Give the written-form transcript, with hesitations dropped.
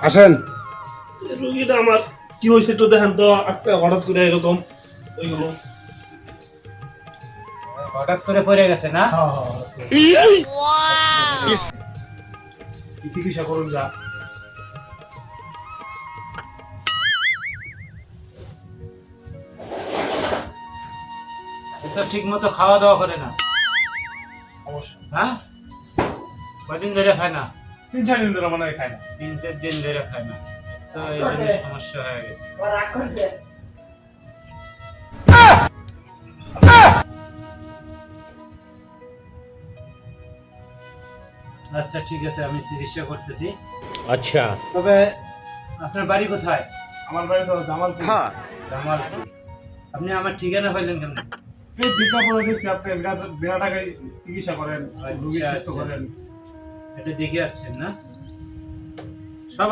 আসেন। রোগীটা আমার কি হয়েছে একটু দেখেন তো, আজকে হঠাৎ করে এরকম ওইগুলো। হঠাৎ করে পড়ে গেছে না? চিকিৎসা করুন যা। এ তো ঠিক মতো খাওয়া দাওয়া করে না, অবশ্যই হ্যাঁ? কদিন ধরে খায় না? 3-4 দিন ধরে মনে হয় খায় না। 3-4 দিন ধরে খায় না, তো এই জন্য সমস্যা হয়ে গেছে। আচ্ছা ঠিক আছে, আমি চিকিৎসা করতেছি। আচ্ছা। তবে আপনার বাড়ি কোথায়? আমার বাড়ি তো জামালপুর। জামালপুর। আপনি আমার ঠিকানা পাইলেন কেন? বিজ্ঞাপনে দেখছি আপনি বিনা টাকায় চিকিৎসা করেন, রোগী আচ্ছা, সুস্থ আচ্ছা। করেন। এটা দেখে যাচ্ছেন না? সব